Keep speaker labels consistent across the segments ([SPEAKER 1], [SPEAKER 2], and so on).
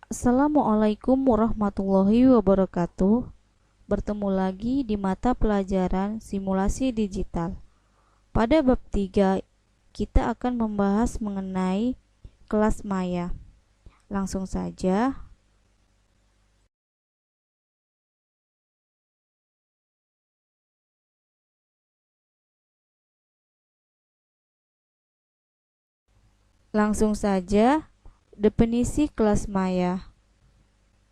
[SPEAKER 1] Assalamualaikum warahmatullahi wabarakatuh. Bertemu lagi di mata pelajaran simulasi digital. Pada bab 3, kita akan membahas mengenai kelas maya. Langsung saja. Langsung saja, definisi kelas maya.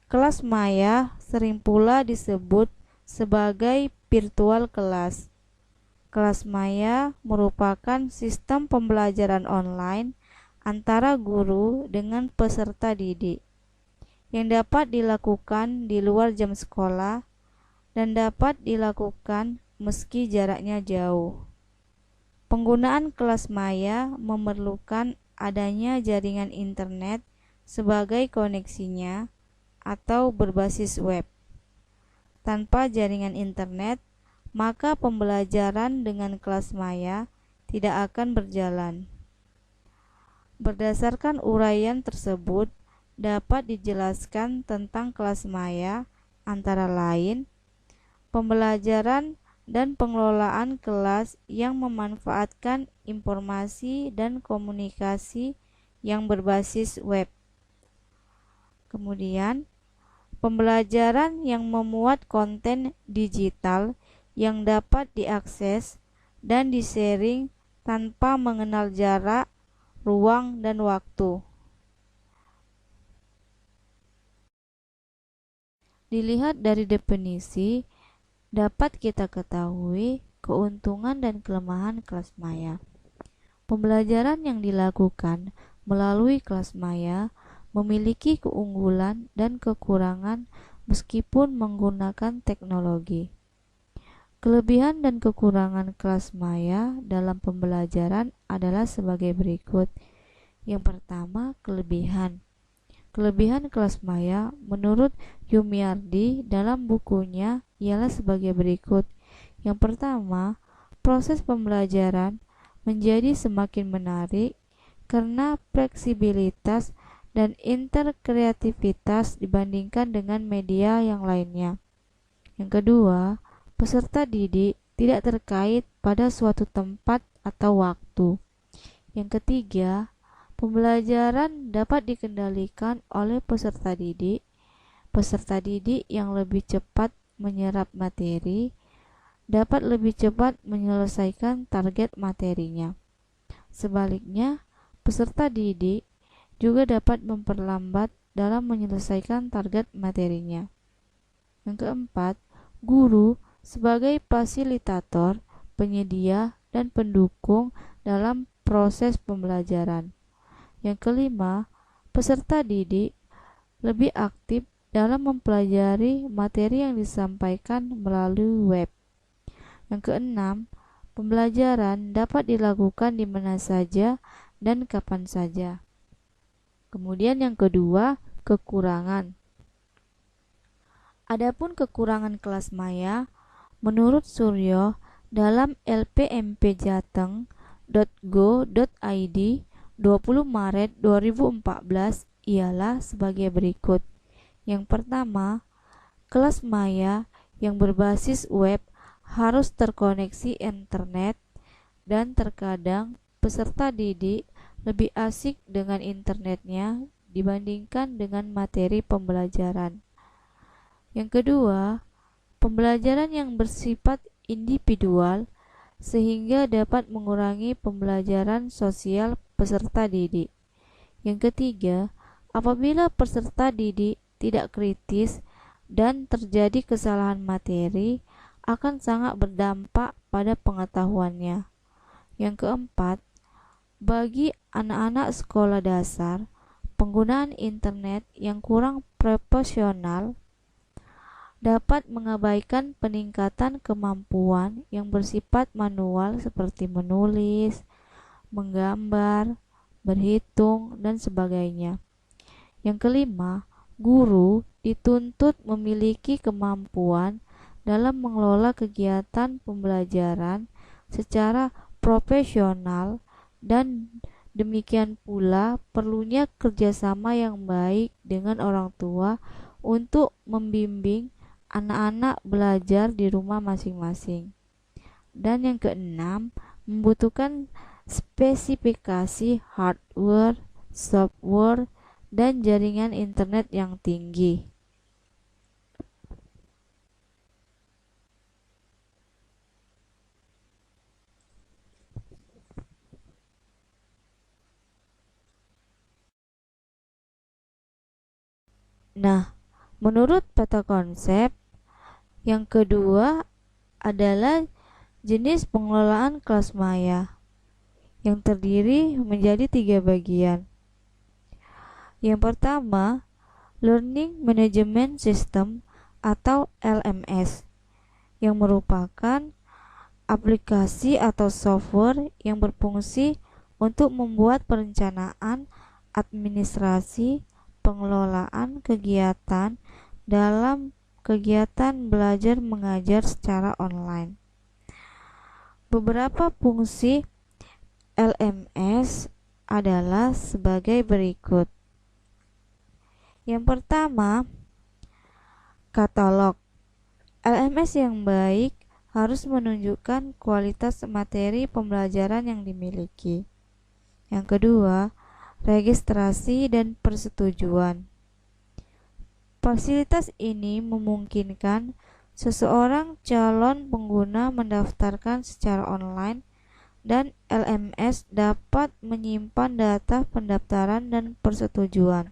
[SPEAKER 1] Kelas maya sering pula disebut sebagai virtual kelas. Kelas maya merupakan sistem pembelajaran online antara guru dengan peserta didik yang dapat dilakukan di luar jam sekolah dan dapat dilakukan meski jaraknya jauh. Penggunaan kelas maya memerlukan adanya jaringan internet sebagai koneksinya atau berbasis web. Tanpa jaringan internet, maka pembelajaran dengan kelas maya tidak akan berjalan. Berdasarkan uraian tersebut, dapat dijelaskan tentang kelas maya antara lain pembelajaran dan pengelolaan kelas yang memanfaatkan informasi dan komunikasi yang berbasis web. Kemudian, pembelajaran yang memuat konten digital yang dapat diakses dan di-sharing tanpa mengenal jarak, ruang, dan waktu. Dilihat dari definisi, dapat kita ketahui keuntungan dan kelemahan kelas maya. Pembelajaran yang dilakukan melalui kelas maya memiliki keunggulan dan kekurangan meskipun menggunakan teknologi. Kelebihan dan kekurangan kelas maya dalam pembelajaran adalah sebagai berikut. Yang pertama, kelebihan. Kelebihan kelas maya menurut Yumiardi dalam bukunya ialah sebagai berikut. Yang pertama, proses pembelajaran menjadi semakin menarik karena fleksibilitas dan interkreativitas dibandingkan dengan media yang lainnya. Yang kedua, peserta didik tidak terkait pada suatu tempat atau waktu. Yang ketiga, pembelajaran dapat dikendalikan oleh peserta didik. Peserta didik yang lebih cepat menyerap materi dapat lebih cepat menyelesaikan target materinya. Sebaliknya, peserta didik juga dapat memperlambat dalam menyelesaikan target materinya. Yang keempat, guru sebagai fasilitator, penyedia, dan pendukung dalam proses pembelajaran. Yang kelima, peserta didik lebih aktif dalam mempelajari materi yang disampaikan melalui web. Yang keenam, pembelajaran dapat dilakukan di mana saja dan kapan saja. Kemudian yang kedua, kekurangan. Adapun kekurangan kelas maya, menurut Suryo dalam lpmpjateng.go.id 20 Maret 2014 ialah sebagai berikut. Yang pertama, kelas maya yang berbasis web harus terkoneksi internet dan terkadang peserta didik lebih asik dengan internetnya dibandingkan dengan materi pembelajaran. Yang kedua, pembelajaran yang bersifat individual sehingga dapat mengurangi pembelajaran sosial peserta didik. Yang ketiga, apabila peserta didik tidak kritis dan terjadi kesalahan materi, akan sangat berdampak pada pengetahuannya. Yang keempat, bagi anak-anak sekolah dasar, penggunaan internet yang kurang profesional dapat mengabaikan peningkatan kemampuan yang bersifat manual seperti menulis, menggambar, berhitung, dan sebagainya. Yang kelima, guru dituntut memiliki kemampuan dalam mengelola kegiatan pembelajaran secara profesional dan Demikian pula perlunya kerjasama yang baik dengan orang tua untuk membimbing anak-anak belajar di rumah masing-masing. Dan yang keenam, membutuhkan spesifikasi hardware, software, dan jaringan internet yang tinggi. Nah, menurut peta konsep, yang kedua adalah jenis pengelolaan kelas maya yang terdiri menjadi 3 bagian. Yang pertama, Learning Management System atau LMS, yang merupakan aplikasi atau software yang berfungsi untuk membuat perencanaan, administrasi, pengelolaan kegiatan dalam kegiatan belajar mengajar secara online. Beberapa fungsi LMS adalah sebagai berikut. Yang pertama, katalog. LMS yang baik harus menunjukkan kualitas materi pembelajaran yang dimiliki. Yang kedua, registrasi dan persetujuan. Fasilitas ini memungkinkan seseorang calon pengguna mendaftarkan secara online dan LMS dapat menyimpan data pendaftaran dan persetujuan.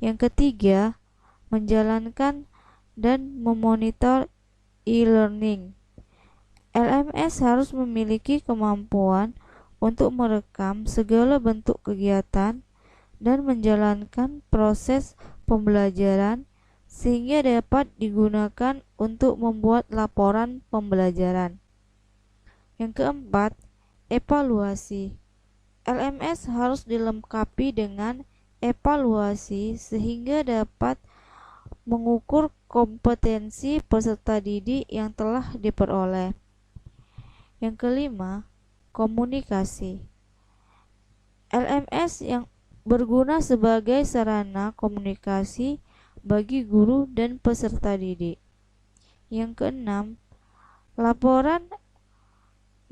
[SPEAKER 1] Yang ketiga, menjalankan dan memonitor e-learning. LMS harus memiliki kemampuan untuk merekam segala bentuk kegiatan dan menjalankan proses pembelajaran sehingga dapat digunakan untuk membuat laporan pembelajaran. Yang keempat, evaluasi. LMS harus dilengkapi dengan evaluasi sehingga dapat mengukur kompetensi peserta didik yang telah diperoleh. Yang kelima, komunikasi. LMS yang berguna sebagai sarana komunikasi bagi guru dan peserta didik. Yang keenam, laporan.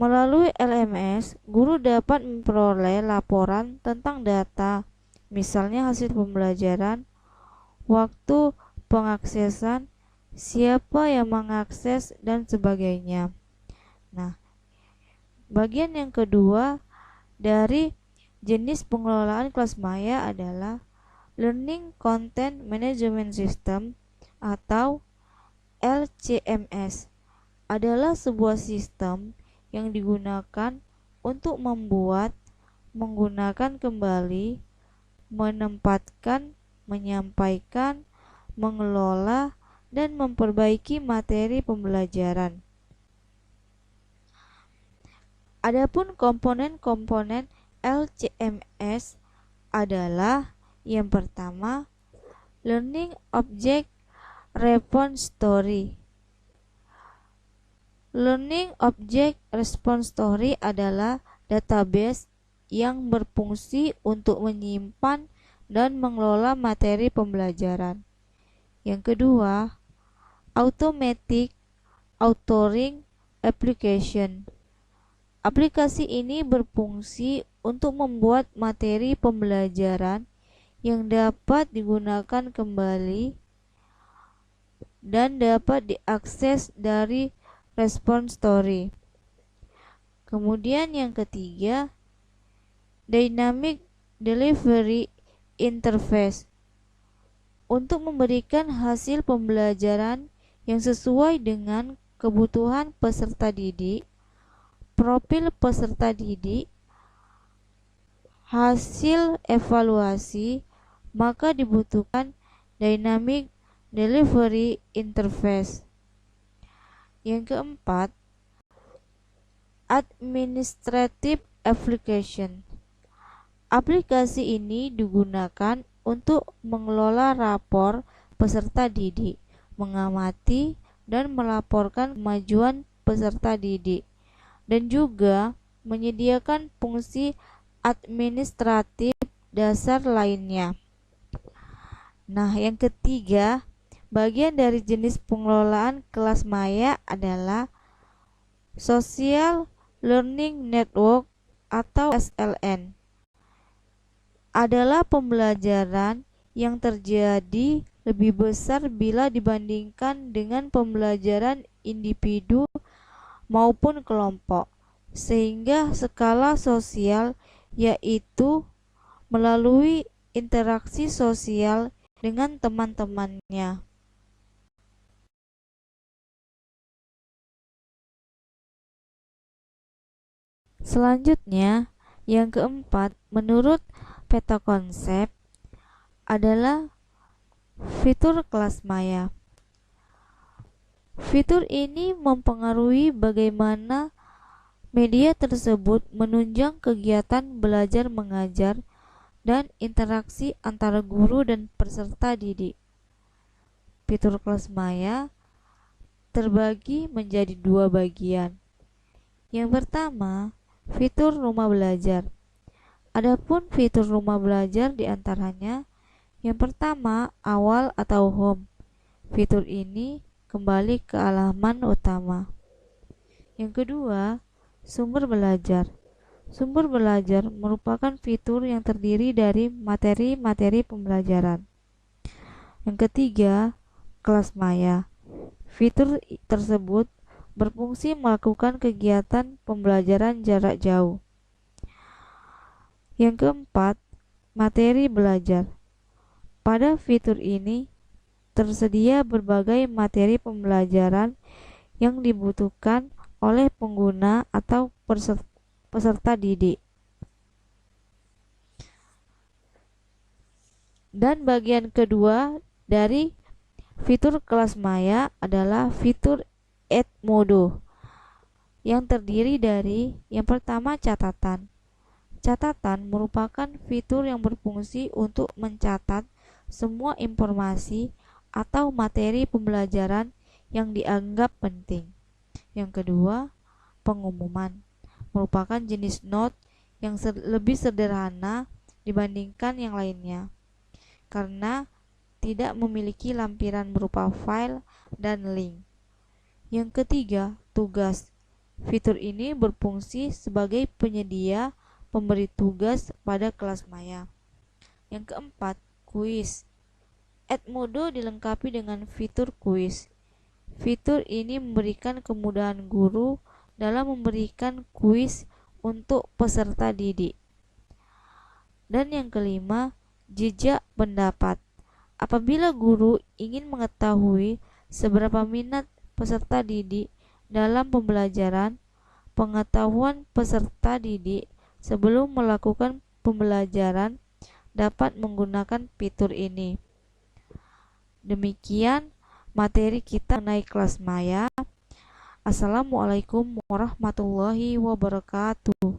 [SPEAKER 1] Melalui LMS, guru dapat memperoleh laporan tentang data, misalnya hasil pembelajaran, waktu pengaksesan, siapa yang mengakses, dan sebagainya. Nah, bagian yang kedua dari jenis pengelolaan kelas maya adalah Learning Content Management System atau LCMS. Adalah sebuah sistem yang digunakan untuk membuat, menggunakan kembali, menempatkan, menyampaikan, mengelola, dan memperbaiki materi pembelajaran. Adapun komponen-komponen LCMS adalah yang pertama, Learning Object Response Story. Learning Object Response Story adalah database yang berfungsi untuk menyimpan dan mengelola materi pembelajaran. Yang kedua, Automatic Authoring Application. Aplikasi ini berfungsi untuk membuat materi pembelajaran yang dapat digunakan kembali dan dapat diakses dari response story. Kemudian yang ketiga, Dynamic Delivery Interface. Untuk memberikan hasil pembelajaran yang sesuai dengan kebutuhan peserta didik, profil peserta didik, hasil evaluasi, maka dibutuhkan Dynamic Delivery Interface. Yang keempat, Administrative Application. Aplikasi ini digunakan untuk mengelola rapor peserta didik, mengamati dan melaporkan kemajuan peserta didik, dan juga menyediakan fungsi administratif dasar lainnya. Nah, yang ketiga, bagian dari jenis pengelolaan kelas maya adalah Social Learning Network atau SLN. Adalah pembelajaran yang terjadi lebih besar bila dibandingkan dengan pembelajaran individu maupun kelompok, sehingga skala sosial yaitu melalui interaksi sosial dengan teman-temannya. Selanjutnya, yang keempat, menurut peta konsep adalah fitur kelas maya. Fitur ini mempengaruhi bagaimana media tersebut menunjang kegiatan belajar mengajar dan interaksi antara guru dan peserta didik. Fitur kelas maya terbagi menjadi dua bagian. Yang pertama, fitur rumah belajar. Adapun fitur rumah belajar diantaranya, yang pertama, awal atau home. Fitur ini kembali ke halaman utama. Yang kedua, sumber belajar. Sumber belajar merupakan fitur yang terdiri dari materi-materi pembelajaran. Yang ketiga, kelas maya. Fitur tersebut berfungsi melakukan kegiatan pembelajaran jarak jauh. Yang keempat, materi belajar. Pada fitur ini tersedia berbagai materi pembelajaran yang dibutuhkan oleh pengguna atau peserta didik. Dan bagian kedua dari fitur kelas maya adalah fitur Edmodo yang terdiri dari yang pertama, catatan. Catatan merupakan fitur yang berfungsi untuk mencatat semua informasi atau materi pembelajaran yang dianggap penting. Yang kedua, pengumuman merupakan jenis note yang lebih sederhana dibandingkan yang lainnya karena tidak memiliki lampiran berupa file dan link. Yang ketiga, tugas. Fitur ini berfungsi sebagai penyedia pemberi tugas pada kelas maya. Yang keempat, kuis. Edmodo dilengkapi dengan fitur kuis. Fitur ini memberikan kemudahan guru dalam memberikan kuis untuk peserta didik. Dan yang kelima, jejak pendapat. Apabila guru ingin mengetahui seberapa minat peserta didik dalam pembelajaran, pengetahuan peserta didik sebelum melakukan pembelajaran dapat menggunakan fitur ini. Demikian materi kita mengenai kelas maya. Assalamualaikum warahmatullahi wabarakatuh.